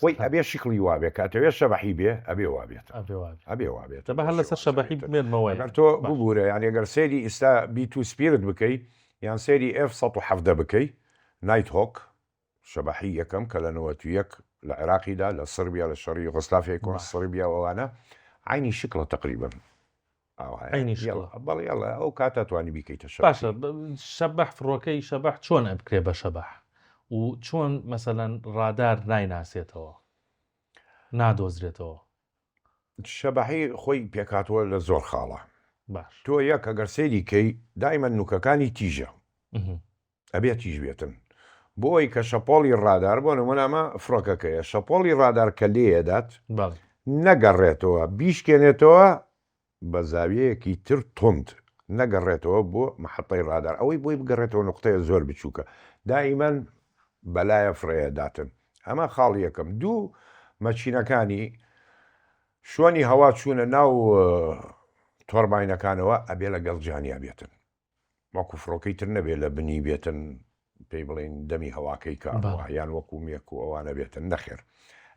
خۆی ئەبێ شکلی وابێ کاتەوێ شەبەحی بێ ئەبێ وابێت ئەبێ وابێت بە هەر لەسەر شەبەحی بمێنمەوەی ئەگەر تۆ ببوورە یان ئەگەر سێری ئێستا B2 سپیرت بکەیت یان سێری F170 بکەیت نایت هۆک شەبەحی یەکەم کە لە 91 لە عێراقیدا لە سربیا لە شەڕی یوغۆسلاڤیای کۆن سربیا ئەوانە عینی شکڵە تقریبا بەڵێ یاڵە ئەو کاتە توانی بیکەیتە باشە شەبەح فڕۆکەی شەبەح چۆن ئەبکرێ بە شەبەح و چۆن مەسەلەن ڕادار نایناسێتەوە نادۆزرێتەوە شەبەحی خۆی پێکاتوە لە زۆر خاڵە باش تۆ یەک ئەگەر سەیری کەی دایمە نوکەکانی تیژە ئەبێ تیژ بێتن بۆی کە شەپۆڵی ڕادار بۆ نمونەمە فڕۆکەکەیە شەپۆڵی ڕادار کە لێدات نەگەڕێتەوە بیشکێنێتەوە بە زاویەیەکی تر تند نەگەڕێتەوە بۆ محەتەی ڕادار ئەوەی بۆی بگەڕێتەوە نقطەیە زۆر بچووکە دائیمەن بەلایە فرەیەداتن ئەمە خاڵ یەکەم دوو مەچینەکانی شوێنی هەوا چوونە ناو تۆرباینەکانەوە ئەبێ لەگەڵ جانیا بێتن وەکو فڕۆکەی تر نەبێت لە بنی بێتن پێی بڵێن دەمی هەواکەی کاوە یان وەکو مێک و ئەوانە بێتن نەخێر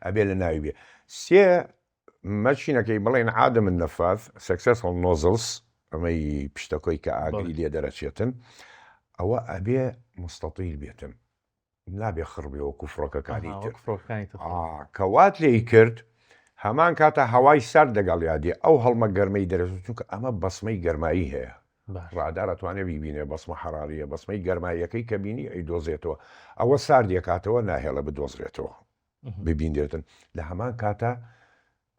ئەبێ لە ناوی بێ سێ مەچینەکەی بڵێن عادم النەفاذ successful nozzles ئەمەی پشتەکۆی کە ئاگری لێ دەرەچێتن ئەوە ئەبێ مستەطیل بێتن نابێ خڕبێ وەکو فڕۆکەکانی تر کەوات لێی کرد هەمان کاتە هەوای سەر دەگەڵ یادێ ئەو هەڵمە گەرمەی دەرەچێت چونکە ئەمە بەسمەی گەرمایی هەیە ڕادار ئەتوانێت بیبینێ بەسمە حەراریە بەسمەی گەرماییەکەی کە بینی ئەی دۆزێتەوە ئەوە ساردێکاتەوە ناهێڵە بدۆزرێتەوە ببیندێتن لە هەمان کاتە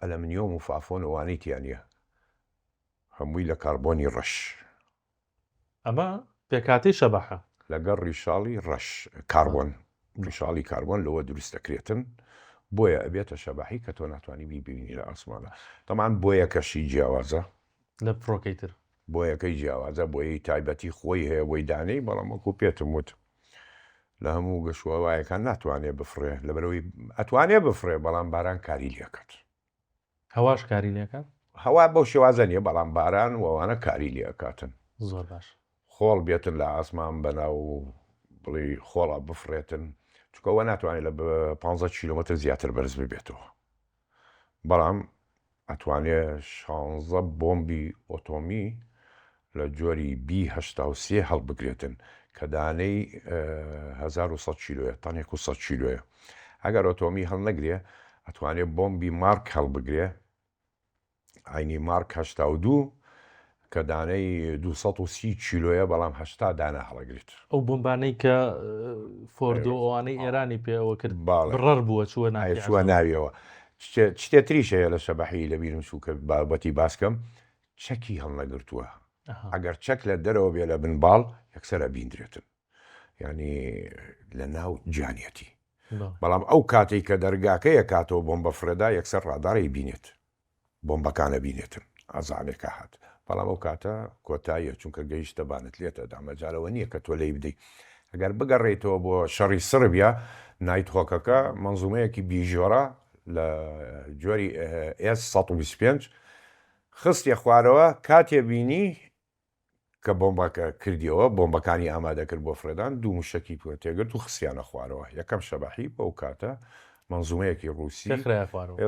ئەلەمنیۆم و فافۆن ئەوانەی تیانە هەمووی لە کاربۆنی ڕەش ئەمە پێکاتی شەبەحە لەگەڵ ڕیشاڵی ڕەش کاربۆن ڕیشاڵی کاربۆن لەوە دروست دەکرێتن بۆیە ئەبێتە شەبەحی کە تۆ ناتوانانی بیبینی لە ئاسمانە تەمان بۆ یەکەشی جیاوازە لە فڕۆکەی تر بۆ یەکەی جیاوازە بۆیەی تایبەتی خۆی هەیە بۆی دانەی بەڵام وەکو پێتم وت لە هەموو گەشوەوایەکان ناتوانێت بفرێ لەبەرەوەی ئەتوانێت بفرێ بەڵام باران کاری لێکات هەواش کاری لێکات هەوا بەو شێوازە نیە بەڵام باران وەوانە کاری لێکاتن زۆر باش خۆڵ بێتن لە ئاسمان بەناو بڵێ خۆڵە بفرێتن چکەوە ناتوانێت لە 15 کیلومتر زیاتر بەرز ببێتەوە بەڵام ئەتوانێت 16 بۆمبی ئۆتۆمی لە جۆری B83 هەڵبگرێتن کە دانەی 1100 کیلوە تەنێک و 100 کیلوە ئەگەر ئۆتۆمی هەڵ نەگرێ ئەتوانێت بۆمبی مارک هەڵبگرێ ئاینی مارک 82 کە دانەی 230 کیلوە بەڵام 80 دانە هەڵەگریت ئەو بۆمبانەی کە فۆردۆ ئەوانەی ئێرانی پێەوە کرد بڕەر بووە چووە ناویەوە شتێتریش هەیە لە شەبەحی لە بیرم چوو کە بابەتی باسکەم چەکی هەڵنەگرتووە ئەگەر چەک لە دەرەوە بێ لە بنباڵ یەکسەرە بیندرێتن ینی لە ناو جانیەتی بەڵام ئەو کاتێک کە دەرگاکەیە کاتەوە بۆمبە فرەدا یەکسەر ڕادارەی بینێت بۆمبەکانە بینێتن ئازانێکە هات بەڵام ئەو کاتە کۆتاییە چونکە گەیشتە بانت لێتە دامەجارەوە نییە کە تۆ لی بدەیت ئەگەر بگەڕێیتەوە بۆ شەڕی سربیا نایت هۆکەکە منزومەیەکی بیژۆرە لە جۆری S125 خستیە خوارەوە کاتێ بینی کە بۆمبەکە کردیەوە بۆمبەکانی ئامادەکرد بۆ فرەدان دوو موشکی تێگرت و خستیانە خوارەوە یەکەم شەبەحی بەو کاتە منزومەیەکی ڕووسی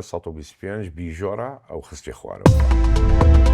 S125 بیژۆرە ئەو خستی خوارەوە.